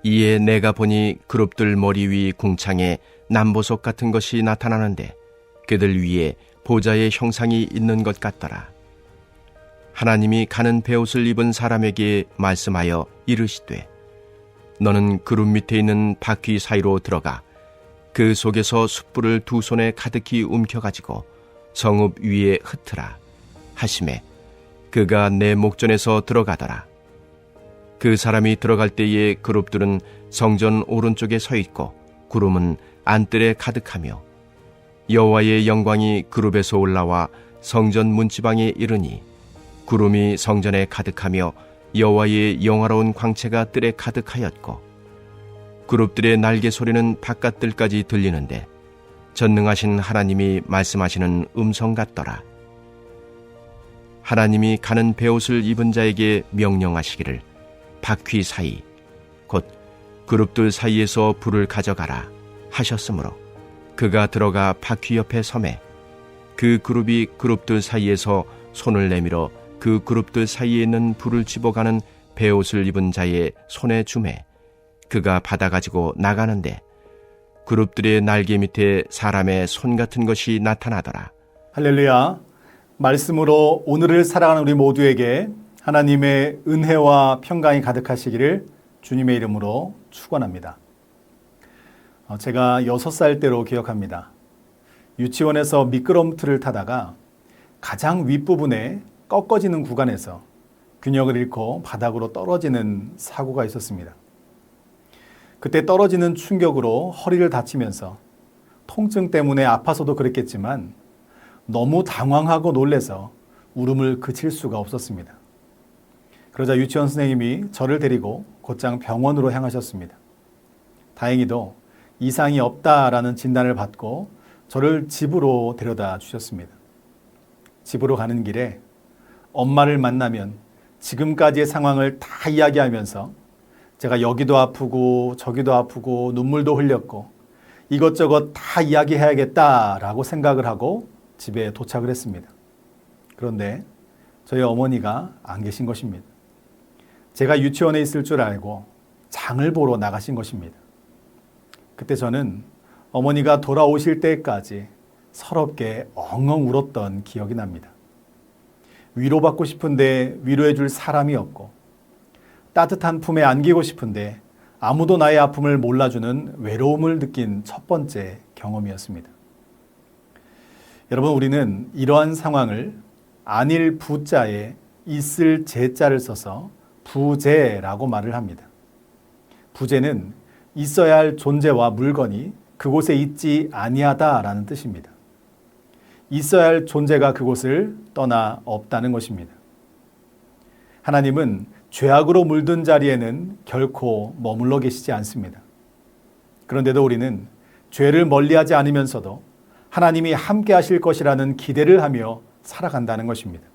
이에 내가 보니 그룹들 머리 위 궁창에 남보석 같은 것이 나타나는데 그들 위에 보좌의 형상이 있는 것 같더라. 하나님이 가는 베옷을 입은 사람에게 말씀하여 이르시되 너는 그룹 밑에 있는 바퀴 사이로 들어가 그 속에서 숯불을 두 손에 가득히 움켜가지고 성읍 위에 흩으라 하시매 그가 내 목전에서 들어가더라. 그 사람이 들어갈 때에 그룹들은 성전 오른쪽에 서 있고 구름은 안뜰에 가득하며 여호와의 영광이 그룹에서 올라와 성전 문지방에 이르니 구름이 성전에 가득하며 여호와의 영화로운 광채가 뜰에 가득하였고 그룹들의 날개 소리는 바깥뜰까지 들리는데 전능하신 하나님이 말씀하시는 음성 같더라. 하나님이 가는 베옷을 입은 자에게 명령하시기를 바퀴 사이 곧 그룹들 사이에서 불을 가져가라 하셨으므로 그가 들어가 바퀴 옆에 서매 그 그룹이 그룹들 사이에서 손을 내밀어 그 그룹들 사이에 있는 불을 집어가는 베옷을 입은 자의 손에 주매 그가 받아가지고 나가는데 그룹들의 날개 밑에 사람의 손 같은 것이 나타나더라. 할렐루야. 말씀으로 오늘을 살아가는 우리 모두에게 하나님의 은혜와 평강이 가득하시기를 주님의 이름으로 축원합니다. 제가 6살 때로 기억합니다. 유치원에서 미끄럼틀을 타다가 가장 윗부분에 꺾어지는 구간에서 균형을 잃고 바닥으로 떨어지는 사고가 있었습니다. 그때 떨어지는 충격으로 허리를 다치면서 통증 때문에 아파서도 그랬겠지만 너무 당황하고 놀래서 울음을 그칠 수가 없었습니다. 그러자 유치원 선생님이 저를 데리고 곧장 병원으로 향하셨습니다. 다행히도 이상이 없다라는 진단을 받고 저를 집으로 데려다 주셨습니다. 집으로 가는 길에 엄마를 만나면 지금까지의 상황을 다 이야기하면서 제가 여기도 아프고 저기도 아프고 눈물도 흘렸고 이것저것 다 이야기해야겠다라고 생각을 하고 집에 도착을 했습니다. 그런데 저희 어머니가 안 계신 것입니다. 제가 유치원에 있을 줄 알고 장을 보러 나가신 것입니다. 그때 저는 어머니가 돌아오실 때까지 서럽게 엉엉 울었던 기억이 납니다. 위로받고 싶은데 위로해 줄 사람이 없고 따뜻한 품에 안기고 싶은데 아무도 나의 아픔을 몰라주는 외로움을 느낀 첫 번째 경험이었습니다. 여러분, 우리는 이러한 상황을 안일 부자에 있을 제자를 써서 부재라고 말을 합니다. 부재는 있어야 할 존재와 물건이 그곳에 있지 아니하다라는 뜻입니다. 있어야 할 존재가 그곳을 떠나 없다는 것입니다. 하나님은 죄악으로 물든 자리에는 결코 머물러 계시지 않습니다. 그런데도 우리는 죄를 멀리하지 않으면서도 하나님이 함께 하실 것이라는 기대를 하며 살아간다는 것입니다.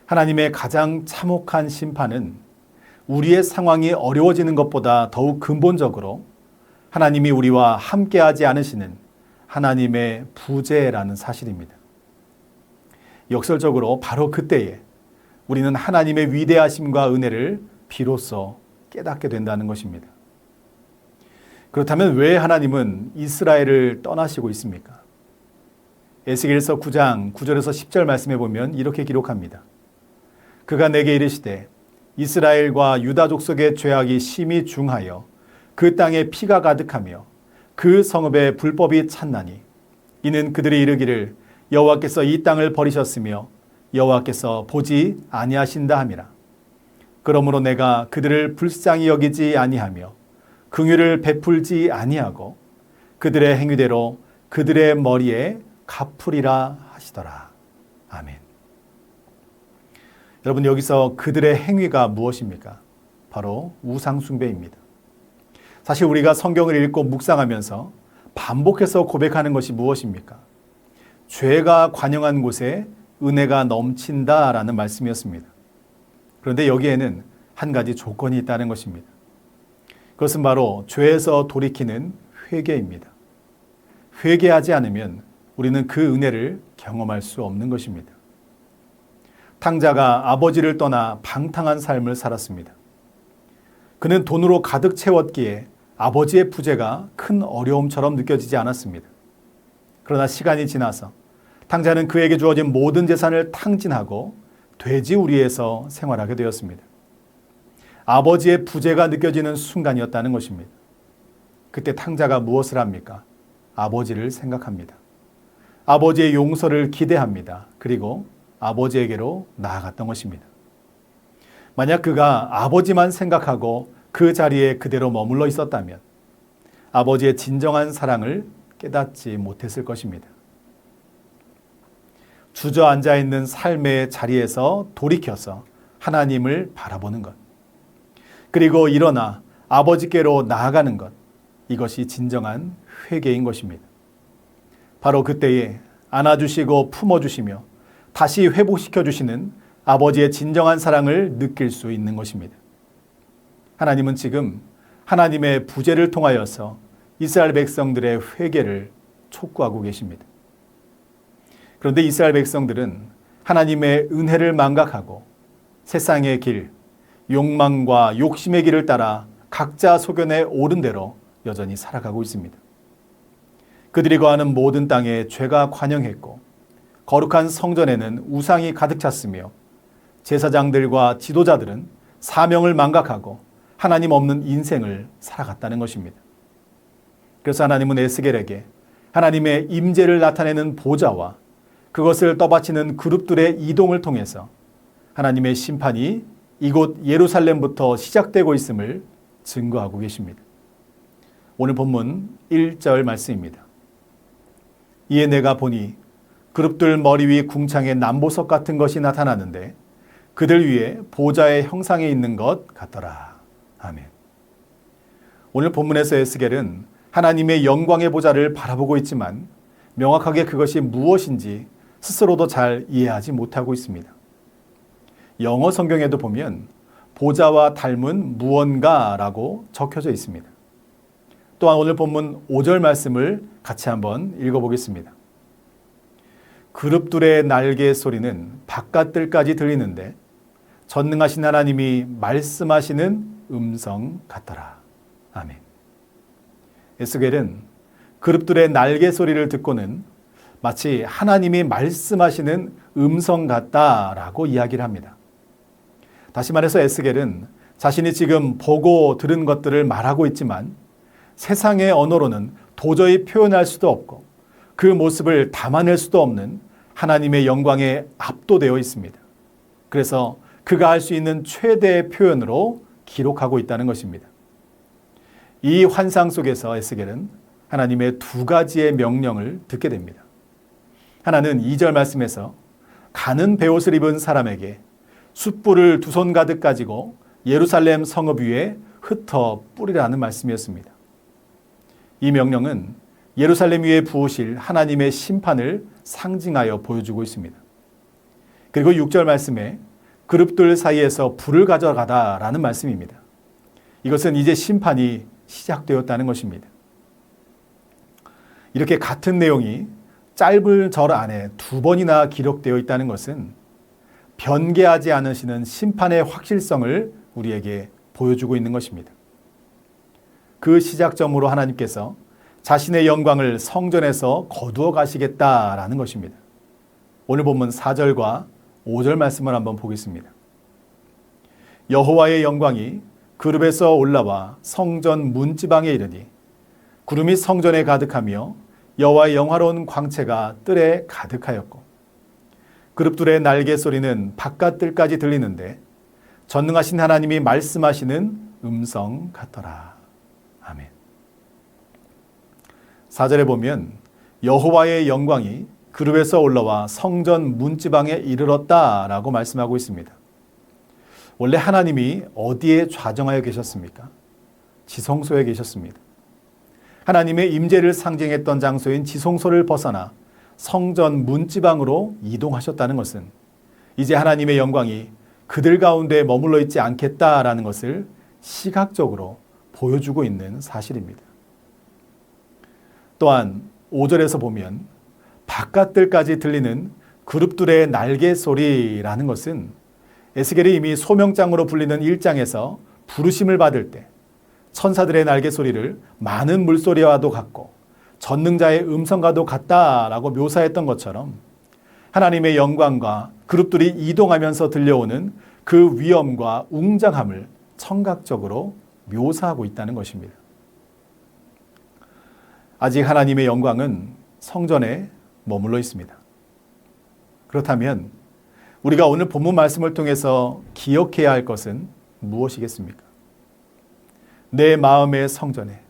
하나님의 가장 참혹한 심판은 우리의 상황이 어려워지는 것보다 더욱 근본적으로 하나님이 우리와 함께하지 않으시는 하나님의 부재라는 사실입니다. 역설적으로 바로 그때에 우리는 하나님의 위대하심과 은혜를 비로소 깨닫게 된다는 것입니다. 그렇다면 왜 하나님은 이스라엘을 떠나시고 있습니까? 에스겔서 9장 9절에서 10절 말씀해 보면 이렇게 기록합니다. 그가 내게 이르시되 이스라엘과 유다 족속의 죄악이 심히 중하여 그 땅에 피가 가득하며 그 성읍에 불법이 찼나니 이는 그들이 이르기를 여호와께서 이 땅을 버리셨으며 여호와께서 보지 아니하신다 함이라. 그러므로 내가 그들을 불쌍히 여기지 아니하며 긍휼을 베풀지 아니하고 그들의 행위대로 그들의 머리에 갚으리라 하시더라. 아멘. 여러분, 여기서 그들의 행위가 무엇입니까? 바로 우상 숭배입니다. 사실 우리가 성경을 읽고 묵상하면서 반복해서 고백하는 것이 무엇입니까? 죄가 관영한 곳에 은혜가 넘친다라는 말씀이었습니다. 그런데 여기에는 한 가지 조건이 있다는 것입니다. 그것은 바로 죄에서 돌이키는 회개입니다. 회개하지 않으면 우리는 그 은혜를 경험할 수 없는 것입니다. 탕자가 아버지를 떠나 방탕한 삶을 살았습니다. 그는 돈으로 가득 채웠기에 아버지의 부재가 큰 어려움처럼 느껴지지 않았습니다. 그러나 시간이 지나서 탕자는 그에게 주어진 모든 재산을 탕진하고 돼지우리에서 생활하게 되었습니다. 아버지의 부재가 느껴지는 순간이었다는 것입니다. 그때 탕자가 무엇을 합니까? 아버지를 생각합니다. 아버지의 용서를 기대합니다. 그리고 아버지에게로 나아갔던 것입니다. 만약 그가 아버지만 생각하고 그 자리에 그대로 머물러 있었다면 아버지의 진정한 사랑을 깨닫지 못했을 것입니다. 주저앉아 있는 삶의 자리에서 돌이켜서 하나님을 바라보는 것, 그리고 일어나 아버지께로 나아가는 것, 이것이 진정한 회개인 것입니다. 바로 그때에 안아주시고 품어주시며 다시 회복시켜 주시는 아버지의 진정한 사랑을 느낄 수 있는 것입니다. 하나님은 지금 하나님의 부재를 통하여서 이스라엘 백성들의 회개를 촉구하고 계십니다. 그런데 이스라엘 백성들은 하나님의 은혜를 망각하고 세상의 길, 욕망과 욕심의 길을 따라 각자 소견에 오른 대로 여전히 살아가고 있습니다. 그들이 거하는 모든 땅에 죄가 관영했고 거룩한 성전에는 우상이 가득 찼으며 제사장들과 지도자들은 사명을 망각하고 하나님 없는 인생을 살아갔다는 것입니다. 그래서 하나님은 에스겔에게 하나님의 임재를 나타내는 보좌와 그것을 떠받치는 그룹들의 이동을 통해서 하나님의 심판이 이곳 예루살렘부터 시작되고 있음을 증거하고 계십니다. 오늘 본문 1절 말씀입니다. 이에 내가 보니 그룹들 머리 위 궁창에 남보석 같은 것이 나타나는데 그들 위에 보좌의 형상에 있는 것 같더라. 아멘. 오늘 본문에서 에스겔은 하나님의 영광의 보좌를 바라보고 있지만 명확하게 그것이 무엇인지 스스로도 잘 이해하지 못하고 있습니다. 영어 성경에도 보면 보좌와 닮은 무언가라고 적혀져 있습니다. 또한 오늘 본문 5절 말씀을 같이 한번 읽어보겠습니다. 그룹들의 날개 소리는 바깥들까지 들리는데 전능하신 하나님이 말씀하시는 음성 같더라. 아멘. 에스겔은 그룹들의 날개 소리를 듣고는 마치 하나님이 말씀하시는 음성 같다라고 이야기를 합니다. 다시 말해서 에스겔은 자신이 지금 보고 들은 것들을 말하고 있지만 세상의 언어로는 도저히 표현할 수도 없고 그 모습을 담아낼 수도 없는 하나님의 영광에 압도되어 있습니다. 그래서 그가 할 수 있는 최대의 표현으로 기록하고 있다는 것입니다. 이 환상 속에서 에스겔은 하나님의 두 가지의 명령을 듣게 됩니다. 하나는 2절 말씀에서 가는 베옷을 입은 사람에게 숯불을 2손 가득 가지고 예루살렘 성읍 위에 흩어 뿌리라는 말씀이었습니다. 이 명령은 예루살렘 위에 부으실 하나님의 심판을 상징하여 보여주고 있습니다. 그리고 6절 말씀에 그룹들 사이에서 불을 가져가다라는 말씀입니다. 이것은 이제 심판이 시작되었다는 것입니다. 이렇게 같은 내용이 짧은 절 안에 2번이나 기록되어 있다는 것은 변개하지 않으시는 심판의 확실성을 우리에게 보여주고 있는 것입니다. 그 시작점으로 하나님께서 자신의 영광을 성전에서 거두어 가시겠다라는 것입니다. 오늘 본문 4절과 5절 말씀을 한번 보겠습니다. 여호와의 영광이 그룹에서 올라와 성전 문지방에 이르니 구름이 성전에 가득하며 여호와의 영화로운 광채가 뜰에 가득하였고 그룹들의 날개 소리는 바깥들까지 들리는데 전능하신 하나님이 말씀하시는 음성 같더라. 아멘. 4절에 보면 여호와의 영광이 그룹에서 올라와 성전 문지방에 이르렀다라고 말씀하고 있습니다. 원래 하나님이 어디에 좌정하여 계셨습니까? 지성소에 계셨습니다. 하나님의 임재를 상징했던 장소인 지성소를 벗어나 성전 문지방으로 이동하셨다는 것은 이제 하나님의 영광이 그들 가운데 머물러 있지 않겠다라는 것을 시각적으로 보여주고 있는 사실입니다. 또한 5절에서 보면 바깥들까지 들리는 그룹들의 날개 소리라는 것은 에스겔이 이미 소명장으로 불리는 1장에서 부르심을 받을 때 천사들의 날개 소리를 많은 물소리와도 같고 전능자의 음성과도 같다라고 묘사했던 것처럼 하나님의 영광과 그룹들이 이동하면서 들려오는 그 위엄과 웅장함을 청각적으로 묘사하고 있다는 것입니다. 아직 하나님의 영광은 성전에 머물러 있습니다. 그렇다면 우리가 오늘 본문 말씀을 통해서 기억해야 할 것은 무엇이겠습니까? 내 마음의 성전에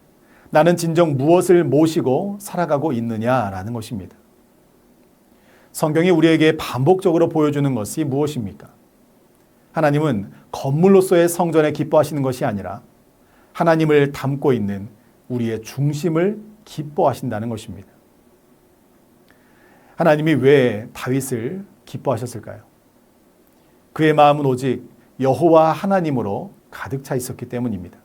나는 진정 무엇을 모시고 살아가고 있느냐라는 것입니다. 성경이 우리에게 반복적으로 보여주는 것이 무엇입니까? 하나님은 건물로서의 성전에 기뻐하시는 것이 아니라 하나님을 담고 있는 우리의 중심을 기뻐하신다는 것입니다. 하나님이 왜 다윗을 기뻐하셨을까요? 그의 마음은 오직 여호와 하나님으로 가득 차 있었기 때문입니다.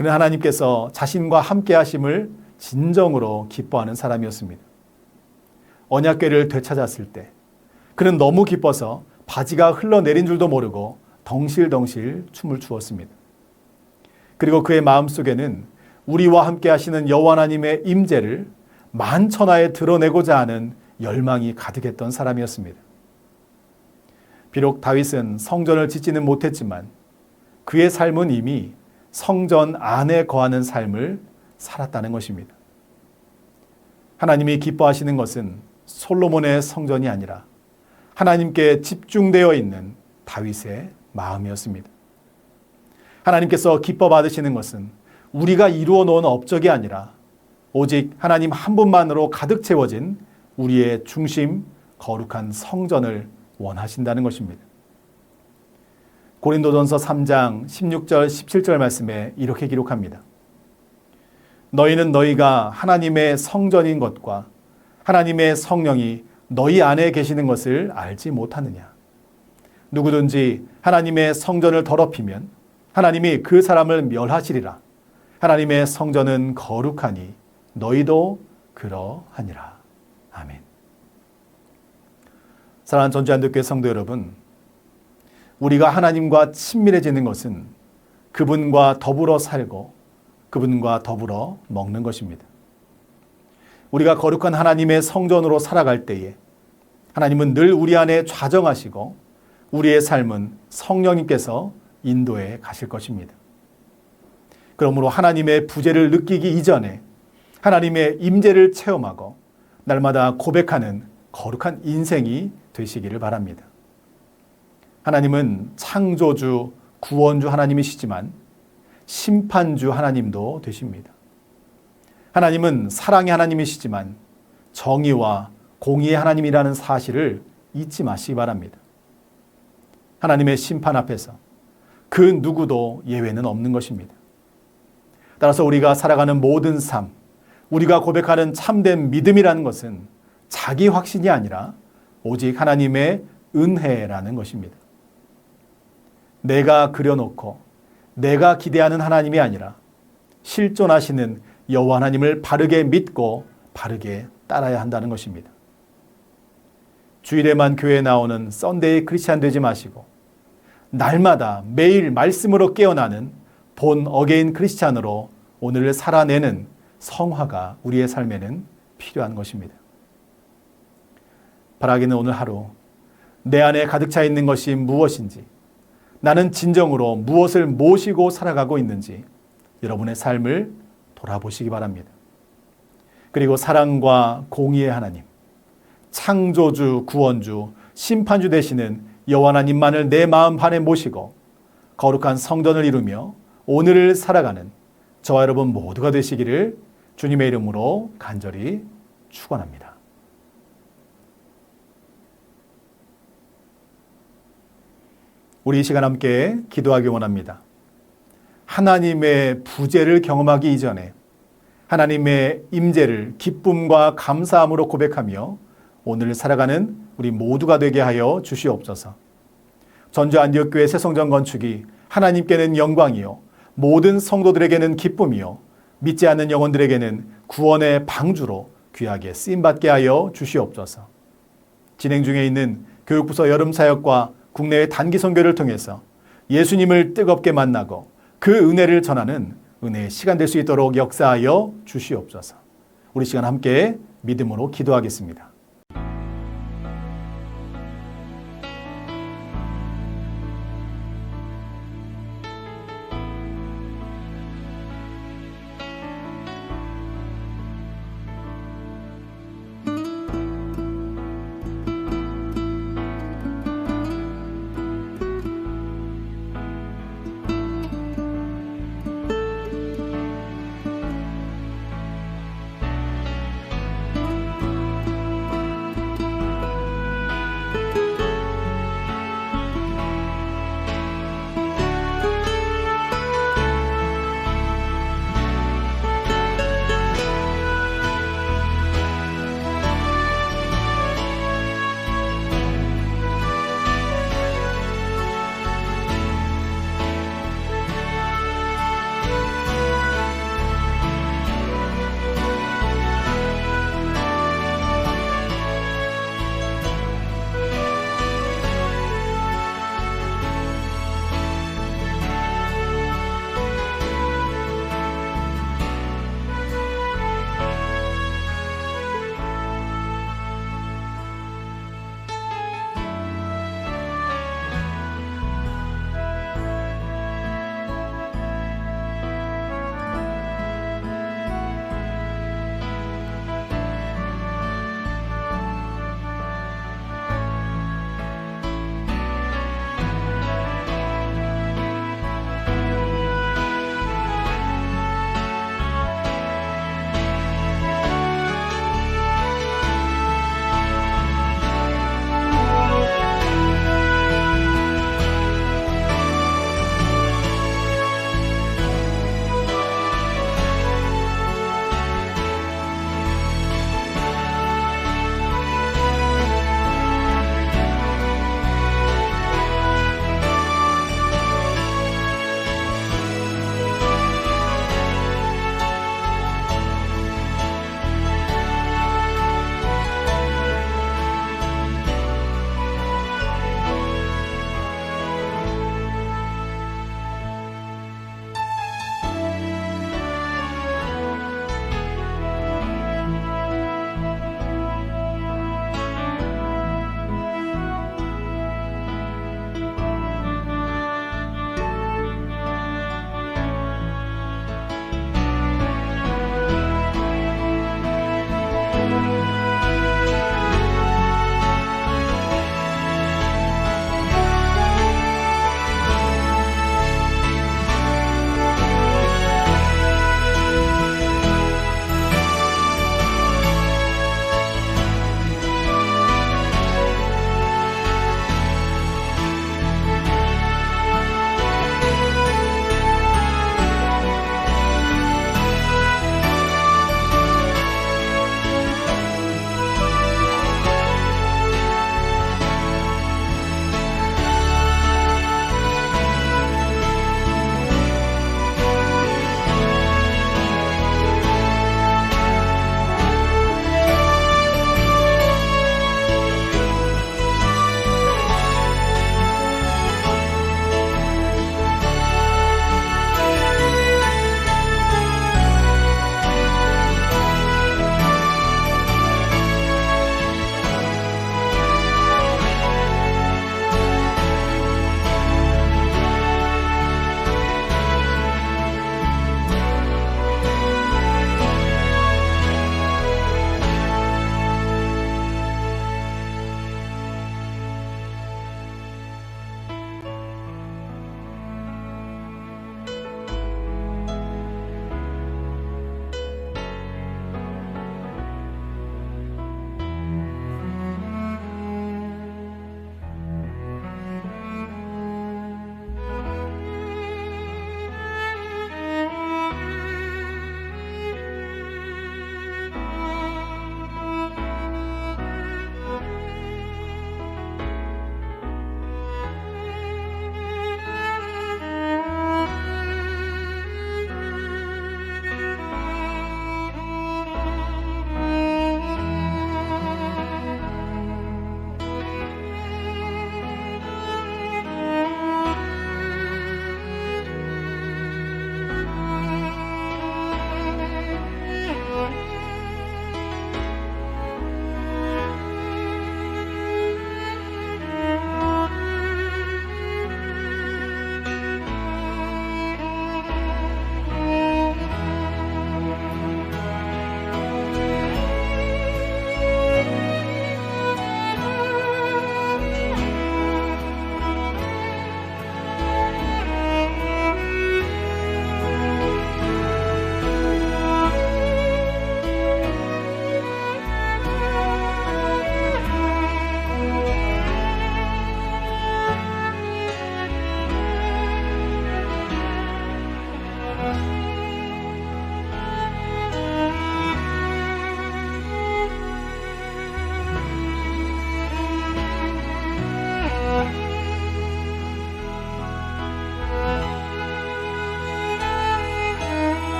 그는 하나님께서 자신과 함께 하심을 진정으로 기뻐하는 사람이었습니다. 언약궤를 되찾았을 때 그는 너무 기뻐서 바지가 흘러내린 줄도 모르고 덩실덩실 춤을 추었습니다. 그리고 그의 마음속에는 우리와 함께 하시는 여호와 하나님의 임재를 만천하에 드러내고자 하는 열망이 가득했던 사람이었습니다. 비록 다윗은 성전을 짓지는 못했지만 그의 삶은 이미 성전 안에 거하는 삶을 살았다는 것입니다. 하나님이 기뻐하시는 것은 솔로몬의 성전이 아니라 하나님께 집중되어 있는 다윗의 마음이었습니다. 하나님께서 기뻐 받으시는 것은 우리가 이루어 놓은 업적이 아니라 오직 하나님 한 분만으로 가득 채워진 우리의 중심, 거룩한 성전을 원하신다는 것입니다. 고린도전서 3장 16절 17절 말씀에 이렇게 기록합니다. 너희는 너희가 하나님의 성전인 것과 하나님의 성령이 너희 안에 계시는 것을 알지 못하느냐. 누구든지 하나님의 성전을 더럽히면 하나님이 그 사람을 멸하시리라. 하나님의 성전은 거룩하니 너희도 그러하니라. 아멘. 사랑하는 전주한독교회 성도 여러분, 우리가 하나님과 친밀해지는 것은 그분과 더불어 살고 그분과 더불어 먹는 것입니다. 우리가 거룩한 하나님의 성전으로 살아갈 때에 하나님은 늘 우리 안에 좌정하시고 우리의 삶은 성령님께서 인도해 가실 것입니다. 그러므로 하나님의 부재를 느끼기 이전에 하나님의 임재를 체험하고 날마다 고백하는 거룩한 인생이 되시기를 바랍니다. 하나님은 창조주, 구원주 하나님이시지만 심판주 하나님도 되십니다. 하나님은 사랑의 하나님이시지만 정의와 공의의 하나님이라는 사실을 잊지 마시기 바랍니다. 하나님의 심판 앞에서 그 누구도 예외는 없는 것입니다. 따라서 우리가 살아가는 모든 삶, 우리가 고백하는 참된 믿음이라는 것은 자기 확신이 아니라 오직 하나님의 은혜라는 것입니다. 내가 그려놓고 내가 기대하는 하나님이 아니라 실존하시는 여호와 하나님을 바르게 믿고 바르게 따라야 한다는 것입니다. 주일에만 교회에 나오는 썬데이 크리스찬 되지 마시고 날마다 매일 말씀으로 깨어나는 본 어게인 크리스찬으로 오늘을 살아내는 성화가 우리의 삶에는 필요한 것입니다. 바라기는 오늘 하루 내 안에 가득 차 있는 것이 무엇인지, 나는 진정으로 무엇을 모시고 살아가고 있는지 여러분의 삶을 돌아보시기 바랍니다. 그리고 사랑과 공의의 하나님, 창조주, 구원주, 심판주 되시는 여호와 하나님만을 내 마음 안에 모시고 거룩한 성전을 이루며 오늘을 살아가는 저와 여러분 모두가 되시기를 주님의 이름으로 간절히 축원합니다. 우리 이 시간 함께 기도하기 원합니다. 하나님의 부재를 경험하기 이전에 하나님의 임재를 기쁨과 감사함으로 고백하며 오늘 살아가는 우리 모두가 되게 하여 주시옵소서. 전주 안디옥교회 새성전 건축이 하나님께는 영광이요 모든 성도들에게는 기쁨이요 믿지 않는 영혼들에게는 구원의 방주로 귀하게 쓰임받게 하여 주시옵소서. 진행 중에 있는 교육부서 여름사역과 국내의 단기 선교를 통해서 예수님을 뜨겁게 만나고 그 은혜를 전하는 은혜의 시간 될 수 있도록 역사하여 주시옵소서. 우리 시간 함께 믿음으로 기도하겠습니다.